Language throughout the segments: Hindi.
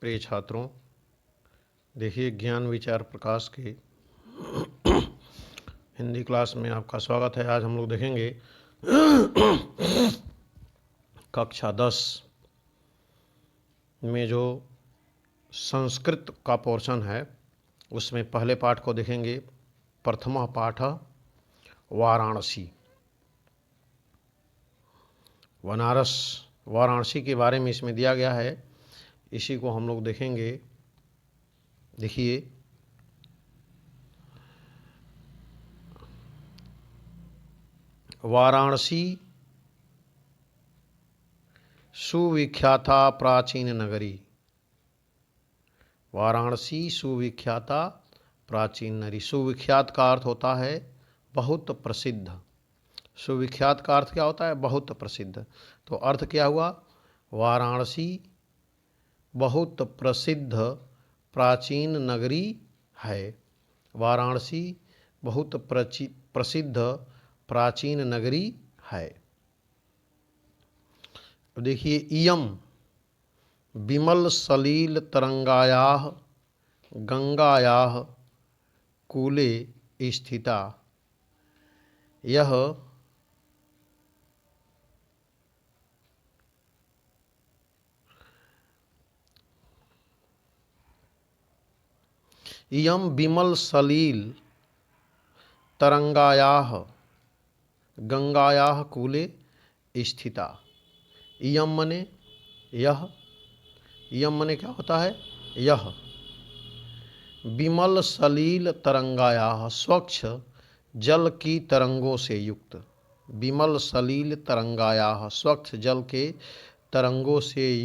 प्रिय छात्रों, देखिए ज्ञान विचार प्रकाश के हिंदी क्लास में आपका स्वागत है। आज हम लोग देखेंगे कक्षा 10 में जो संस्कृत का पोर्शन है उसमें पहले पाठ को देखेंगे। प्रथम पाठ वाराणसी, बनारस, वाराणसी के बारे में इसमें दिया गया है। इसी को हम लोग देखेंगे। देखिए, वाराणसी सुविख्याता प्राचीन नगरी। वाराणसी सुविख्याता प्राचीन नगरी। सुविख्यात का अर्थ होता है बहुत प्रसिद्ध। सुविख्यात का अर्थ क्या होता है? बहुत प्रसिद्ध। तो अर्थ क्या हुआ? वाराणसी बहुत प्रसिद्ध प्राचीन नगरी है। वाराणसी बहुत प्रसिद्ध प्राचीन नगरी है। देखिए, इयम विमल सलील तरंगायाः गंगायाः कूले स्थिता। यह इयम विमल सलील तरंगायाः गंगायाः कूले स्थिता। इयम मने यह। इयम मने क्या होता है? यह। विमल सलील तरंगायाः, स्वच्छ जल की तरंगों से युक्त। विमल सलील तरंगायाः, स्वच्छ जल के तरंगों से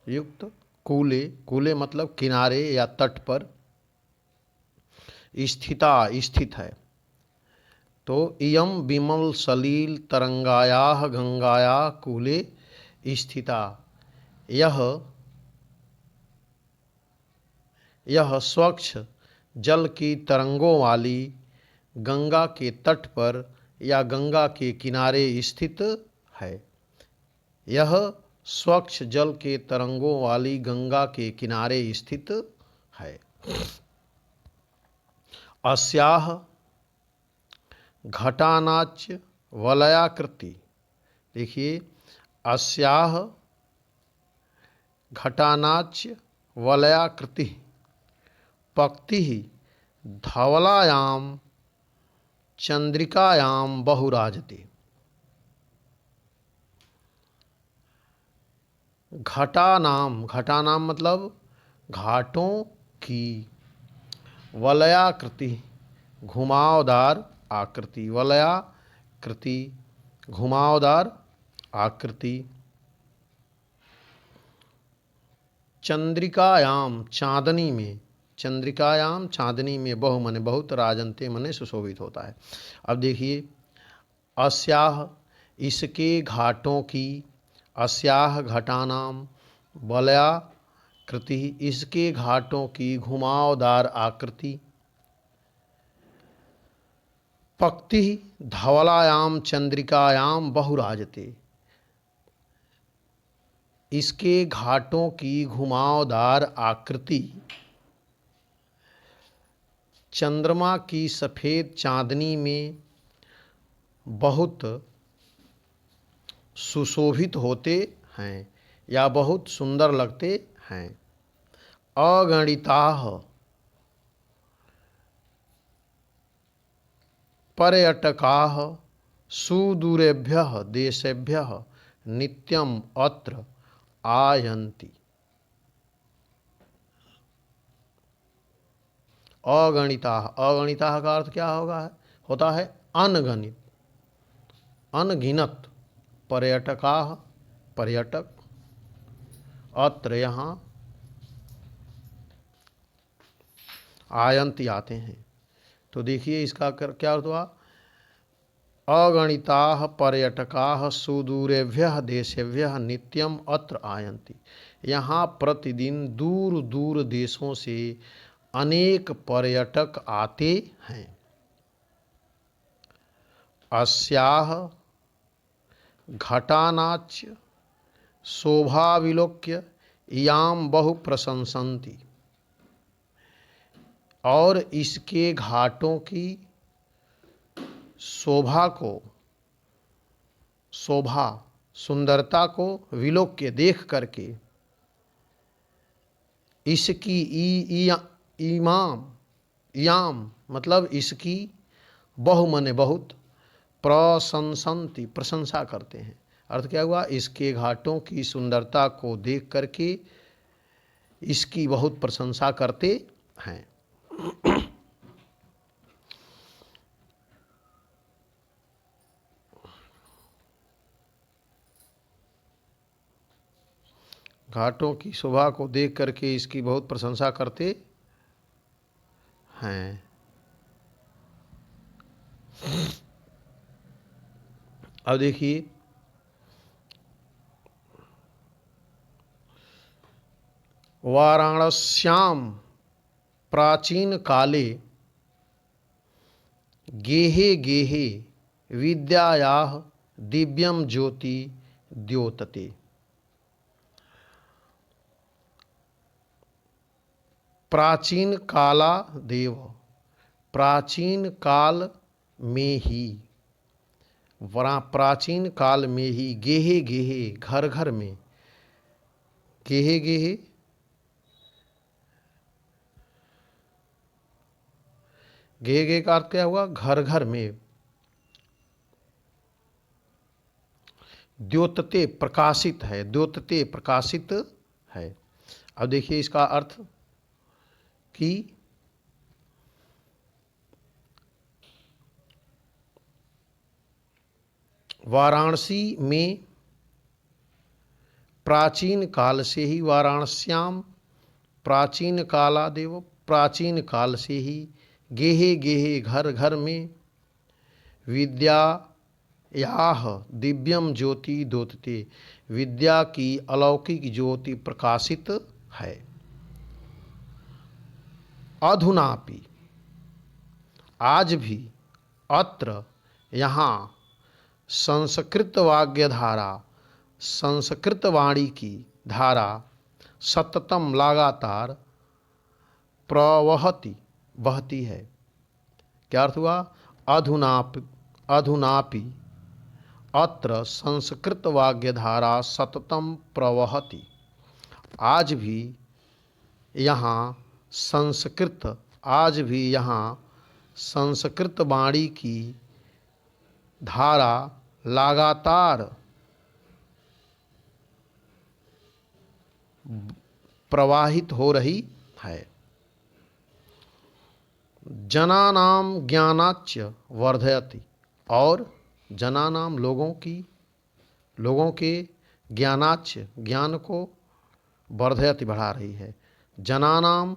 युक्त कूले, कूले मतलब किनारे या तट पर, स्थिता स्थित है। तो इयम विमल सलील तरंगायाः गंगायाः कूले स्थिता। यह स्वच्छ जल की तरंगों वाली गंगा के तट पर या गंगा के किनारे स्थित है। यह स्वच्छ जल के तरंगों वाली गंगा के किनारे स्थित है। अस्याः घटानाच्य वलयाकृति। देखिए, अस्याः घटानाच्य वलयाकृति पक्ति धवलायां चंद्रिकायां बहुराजते। घटानाम, घटानाम मतलब घाटों की, वलयाकृति घुमावदार आकृति, वलयाकृति घुमावदार आकृति, चंद्रिकायाम चांदनी में, चंद्रिकायाम चांदनी में, बहु मने बहुत, राजंते मने सुशोभित होता है। अब देखिए, अस्याह इसके घाटों की, अस्याह घटानाम वलयाकृति इसके घाटों की घुमावदार आकृति, पक्ति धवलायाम चंद्रिकायाम बहुराजते इसके घाटों की घुमावदार आकृति चंद्रमा की सफ़ेद चांदनी में बहुत सुशोभित होते हैं या बहुत सुंदर लगते हैं। अगणिताः पर्यटकाः सुदूरेभ्यः देशेभ्यः नित्यम् अत्र आयन्ति। अगणिताः, अगणिताः का अर्थ क्या होता है? अनगणित, अनगिनत। पर्यटकाः पर्यटक, अत्र यहाँ, आयन्ति आते हैं। तो देखिए इसका क्या अर्थ हुआ? अगणिताः पर्यटकाः सुदूरेभ्यः देशेभ्यः नित्यम अत्र आयन्ति। यहाँ प्रतिदिन दूर दूर देशों से अनेक पर्यटक आते हैं। अस्याः घटानाच्य शोभाविलोक्य याम बहु प्रशंसन्ति, और इसके घाटों की शोभा सुंदरता को विलोक्य देख करके इसकी याम मतलब इसकी बहु मने बहुत, प्रशंसन्ति प्रशंसा करते हैं। अर्थ क्या हुआ? इसके घाटों की सुंदरता को देख करके इसकी बहुत प्रशंसा करते हैं। घाटों की शोभा को देख करके इसकी बहुत प्रशंसा करते हैं। अब देखिए, वाराणस्याम प्राचीन काले गेहे गेहे विद्यायाः दिव्यम ज्योति द्योतते। प्राचीन काला देव, प्राचीन काल में ही, प्राचीन काल में ही, गेहे गेहे घर घर में, गेहे गेहे गेहे गेहे का अर्थ क्या हुआ? घर घर में। द्योतते प्रकाशित है, द्योतते प्रकाशित है। अब देखिए इसका अर्थ कि वाराणसी में प्राचीन काल से ही, वाराणस्याम प्राचीन कालादेव, प्राचीन काल से ही, गेहे गेहे घर घर में, विद्या याह दिव्यम ज्योति द्योतते विद्या की अलौकिक ज्योति प्रकाशित है। अधुनापि आज भी, अत्र यहाँ, संस्कृत वाग्य धारा संस्कृत वाणी की धारा, सततम लगातार, प्रवहति बहती है। क्या अर्थ हुआ? अधुनापि अत्र संस्कृत वाग्य धारा सततम प्रवहति, आज भी यहाँ संस्कृत वाणी की धारा लगातार प्रवाहित हो रही है। जनानाम ज्ञानाच्च वर्धयति, और जनानाम लोगों के ज्ञानाच्च ज्ञान को वर्धयति बढ़ा रही है। जनानाम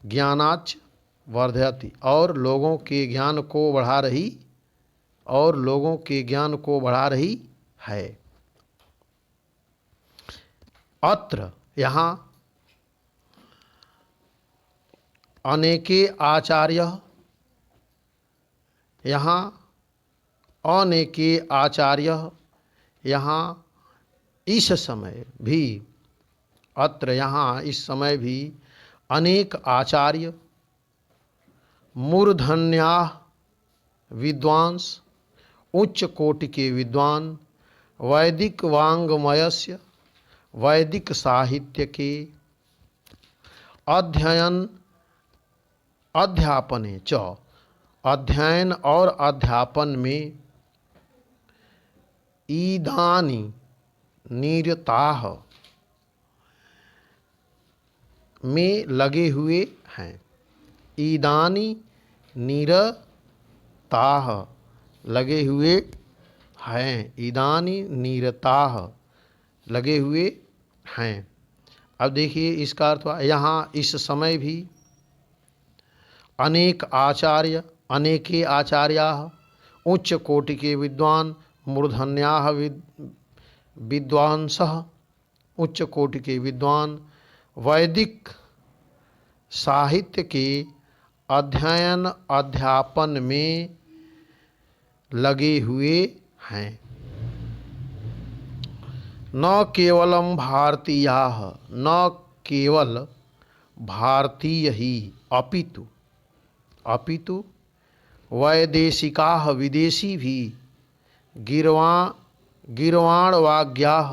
ज्ञानाच्च वर्धयति, और लोगों के ज्ञान को बढ़ा रही है। अत्र यहाँ अनेके आचार्य, यहाँ इस समय भी, अत्र यहाँ इस समय भी, अनेक आचार्य, मूर्धन्या विद्वांस, उच्च कोटि के विद्वान, वैदिक वाङ्मयस्य वैदिक साहित्य के अध्यापने च, अध्ययन और अध्यापन में, ईदानी निरताः में लगे हुए हैं। ईदानी निरताः लगे हुए हैं। ईदानी निरताः लगे हुए हैं। अब देखिए इसका अर्थ हुआ, यहाँ इस समय भी अनेके आचार्याः, उच्च कोटि के विद्वान, मूर्धन्याः विद्वांसः, उच्च कोटि के विद्वान, वैदिक साहित्य के अध्ययन अध्यापन में लगे हुए हैं। न केवलम भारतीयाः, न केवल भारतीय ही अपितु वैदेशिकाः, विदेशी भी गीर्वाणवाग्याः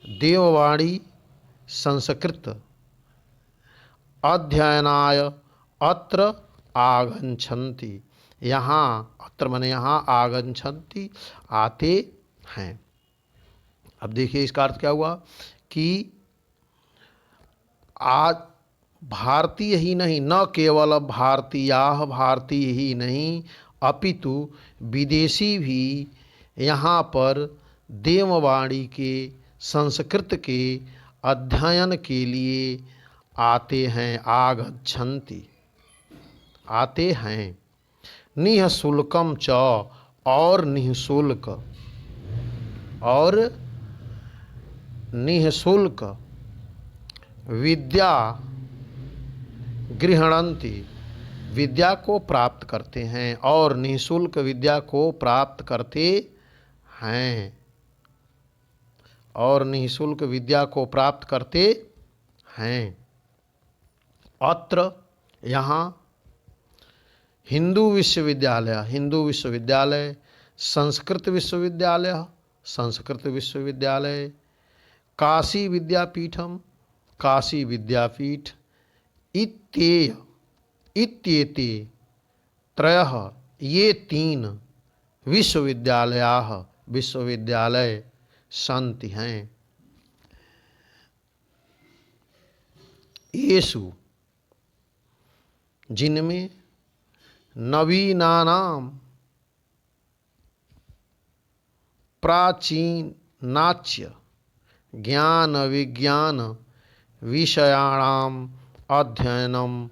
देववाणी संस्कृत अध्ययनाय अत्र आगच्छन्ति। यहाँ, अत्र माने यहाँ, आगच्छन्ति आते हैं। अब देखिए इसका अर्थ क्या हुआ कि आज भारतीय ही नहीं, न केवल भारतीयाः, भारतीय ही नहीं अपितु विदेशी भी यहाँ पर देववाणी के, संस्कृत के अध्ययन के लिए आते हैं। आगच्छन्ति, आते हैं। निःशुल्कम च, और निःशुल्क, और निःशुल्क विद्या गृह्णन्ति, विद्या को प्राप्त करते हैं, और निःशुल्क विद्या को प्राप्त करते हैं, और निःशुल्क विद्या को प्राप्त करते हैं। अत्र, यहाँ, हिंदू विश्वविद्यालय, हिंदू विश्वविद्यालय, संस्कृत विश्वविद्यालय, संस्कृत विश्वविद्यालय, काशी विद्यापीठम, काशी विद्यापीठ, इत्येते त्रयः, ये तीन विश्वविद्यालयाः, विश्वविद्यालय सन्ति हैं। येषु, जिनमें, नवीनानां प्राचीनाच्य ज्ञान विज्ञान विषयाणाम अध्ययनम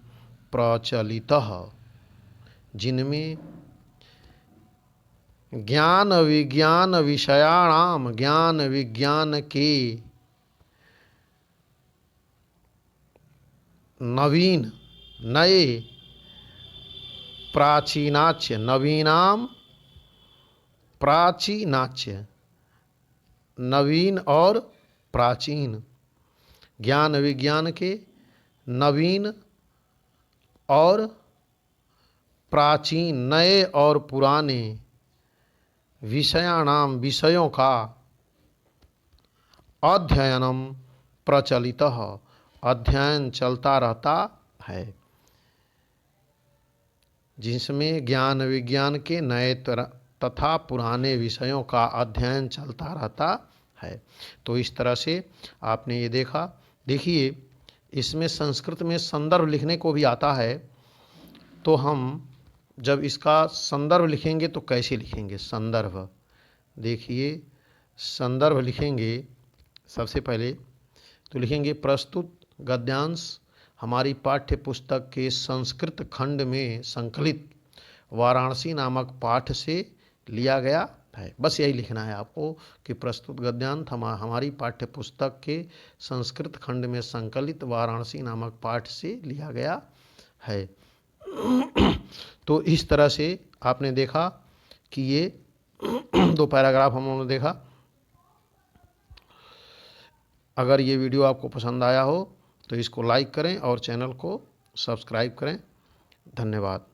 प्रचलितः, जिनमें ज्ञान विज्ञान विषयाणाम, ज्ञान विज्ञान के नवीन, नए, प्राचीनाच्य, नवीनाम प्राचीनाच्य, नवीन और प्राचीन, ज्ञान विज्ञान के नवीन और प्राचीन, नए और पुराने, विषयाणाम, विषयों का, अध्ययनम प्रचलितः, अध्ययन चलता रहता है, जिसमें ज्ञान विज्ञान के नए तथा पुराने विषयों का अध्ययन चलता रहता है। तो इस तरह से आपने ये देखा। देखिए, इसमें संस्कृत में संदर्भ लिखने को भी आता है, तो हम जब इसका संदर्भ लिखेंगे तो कैसे लिखेंगे संदर्भ? देखिए, संदर्भ लिखेंगे सबसे पहले तो लिखेंगे प्रस्तुत गद्यांश हमारी पाठ्य पुस्तक के संस्कृत खंड में संकलित वाराणसी नामक पाठ से लिया गया है। बस यही लिखना है आपको कि प्रस्तुत गद्यांश हमारी पाठ्य पुस्तक के संस्कृत खंड में संकलित वाराणसी नामक पाठ से लिया गया है। तो इस तरह से आपने देखा कि ये दो पैराग्राफ हम लोगों ने देखा। अगर ये वीडियो आपको पसंद आया हो तो इसको लाइक करें और चैनल को सब्सक्राइब करें। धन्यवाद।